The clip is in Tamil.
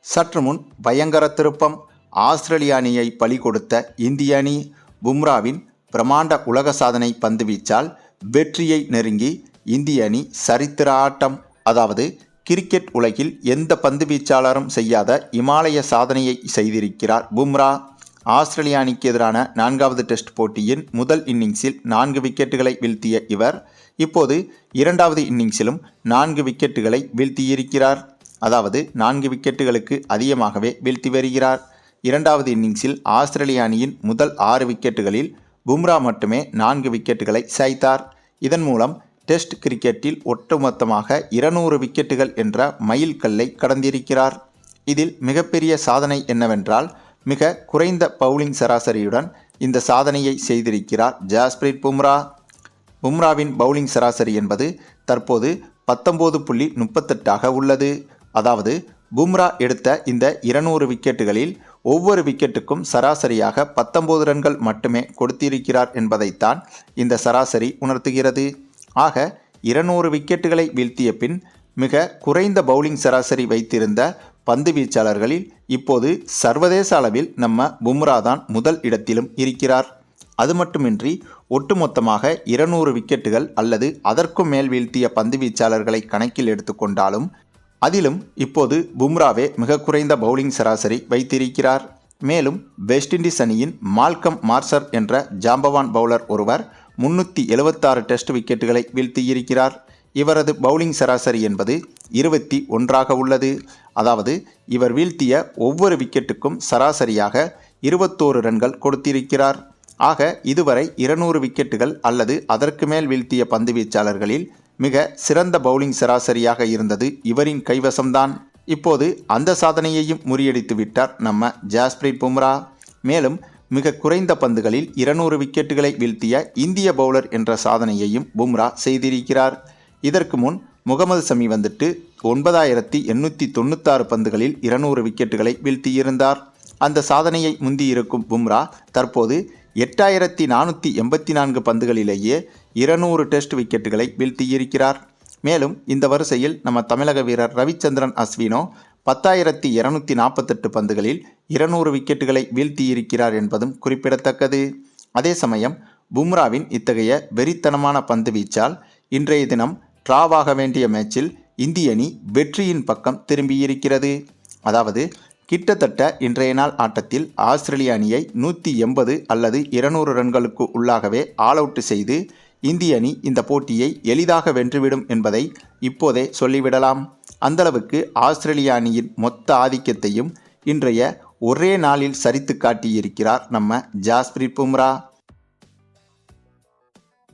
சற்று முன் பயங்கர திருப்பம். ஆஸ்திரேலிய அணியை பலி கொடுத்த இந்திய அணி. பும்ராவின் பிரமாண்ட உலக சாதனை பந்துவீச்சால் வெற்றியை நெருங்கி இந்திய அணி சரித்திர ஆட்டம். அதாவது கிரிக்கெட் உலகில் எந்த பந்துவீச்சாளரும் செய்யாத இமாலய சாதனையை செய்திருக்கிறார் பும்ரா. ஆஸ்திரேலிய அணிக்கு எதிரான 4வது டெஸ்ட் போட்டியின் முதல் இன்னிங்ஸில் 4 விக்கெட்டுகளை வீழ்த்திய இவர் இப்போது 2வது இன்னிங்ஸிலும் 4 விக்கெட்டுகளை வீழ்த்தியிருக்கிறார். அதாவது 4 விக்கெட்டுகளுக்கு அதிகமாகவே வீழ்த்தி வருகிறார். 2வது இன்னிங்ஸில் ஆஸ்திரேலிய அணியின் முதல் 6 விக்கெட்டுகளில் பும்ரா மட்டுமே 4 விக்கெட்டுகளை சாய்த்தார். இதன் மூலம் டெஸ்ட் கிரிக்கெட்டில் ஒட்டுமொத்தமாக 200 விக்கெட்டுகள் என்ற மைல் கல்லை கடந்திருக்கிறார். இதில் மிகப்பெரிய சாதனை என்னவென்றால் மிக குறைந்த பவுலிங் சராசரியுடன் இந்த சாதனையை செய்திருக்கிறார் ஜஸ்பிரீத் பும்ரா. பும்ராவின் பவுலிங் சராசரி என்பது தற்போது 19.38 உள்ளது. அதாவது பும்ரா எடுத்த இந்த 200 விக்கெட்டுகளில் ஒவ்வொரு விக்கெட்டுக்கும் சராசரியாக 19 ரன்கள் மட்டுமே கொடுத்திருக்கிறார் என்பதைத்தான் இந்த சராசரி உணர்த்துகிறது. ஆக 200 விக்கெட்டுகளை வீழ்த்திய பின் மிக குறைந்த பவுலிங் சராசரி வைத்திருந்த பந்து வீச்சாளர்களில் இப்போது சர்வதேச அளவில் நம்ம பும்ரா தான் முதல் இடத்திலும் இருக்கிறார். அது மட்டுமின்றி ஒட்டுமொத்தமாக 200 விக்கெட்டுகள் அல்லது அதற்கும் மேல் வீழ்த்திய பந்து வீச்சாளர்களை கணக்கில் எடுத்துக்கொண்டாலும் அதிலும் இப்போது பும்ராவே மிக குறைந்த பவுலிங் சராசரி வைத்திருக்கிறார். மேலும் வெஸ்ட் இண்டீஸ் அணியின் மால்கம் மார்ஷர் என்ற ஜாம்பவான் பவுலர் ஒருவர் 376 டெஸ்ட் விக்கெட்டுகளை வீழ்த்தியிருக்கிறார். இவரது பவுலிங் சராசரி என்பது 21 உள்ளது. அதாவது இவர் வீழ்த்திய ஒவ்வொரு விக்கெட்டுக்கும் சராசரியாக 21 ரன்கள் கொடுத்திருக்கிறார். ஆக இதுவரை 200 விக்கெட்டுகள் அல்லது அதற்கு மேல் வீழ்த்திய பந்து வீச்சாளர்களில் மிக சிறந்த பவுலிங் சராசரியாக இருந்தது இவரின் கைவசம்தான். இப்போது அந்த சாதனையையும் முறியடித்து விட்டார் நம்ம ஜஸ்பிரீத் பும்ரா. மேலும் மிக குறைந்த பந்துகளில் 200 விக்கெட்டுகளை வீழ்த்திய இந்திய பவுலர் என்ற சாதனையையும் பும்ரா செய்திருக்கிறார். இதற்கு முன் முகமது ஷமி 9896 பந்துகளில் 200 விக்கெட்டுகளை வீழ்த்தியிருந்தார். அந்த சாதனையை முந்தியிருக்கும் பும்ரா தற்போது 8484 பந்துகளிலேயே 200 டெஸ்ட் விக்கெட்டுகளை வீழ்த்தியிருக்கிறார். மேலும் இந்த வரிசையில் நம்ம தமிழக வீரர் ரவிச்சந்திரன் அஸ்வினோ 10248 பந்துகளில் 200 விக்கெட்டுகளை வீழ்த்தியிருக்கிறார் என்பதும் குறிப்பிடத்தக்கது. அதே சமயம் பும்ராவின் இத்தகைய வெறித்தனமான பந்து வீச்சால் இன்றைய தினம் டிராவாக வேண்டிய மேட்சில் இந்திய அணி வெற்றியின் பக்கம் திரும்பியிருக்கிறது. அதாவது கிட்டத்தட்ட இன்றைய நாள் ஆட்டத்தில் ஆஸ்திரேலிய அணியை 180 அல்லது 200 ரன்களுக்கு உள்ளாகவே ஆல் அவுட் செய்து இந்திய அணி இந்த போட்டியை எளிதாக வென்றுவிடும் என்பதை இப்போதே சொல்லிவிடலாம். அந்தளவுக்கு ஆஸ்திரேலிய அணியின் மொத்த ஆதிக்கத்தையும் இன்றைய ஒரே நாளில் சரித்து காட்டியிருக்கிறார் நம்ம ஜஸ்பிரீத் பும்ரா.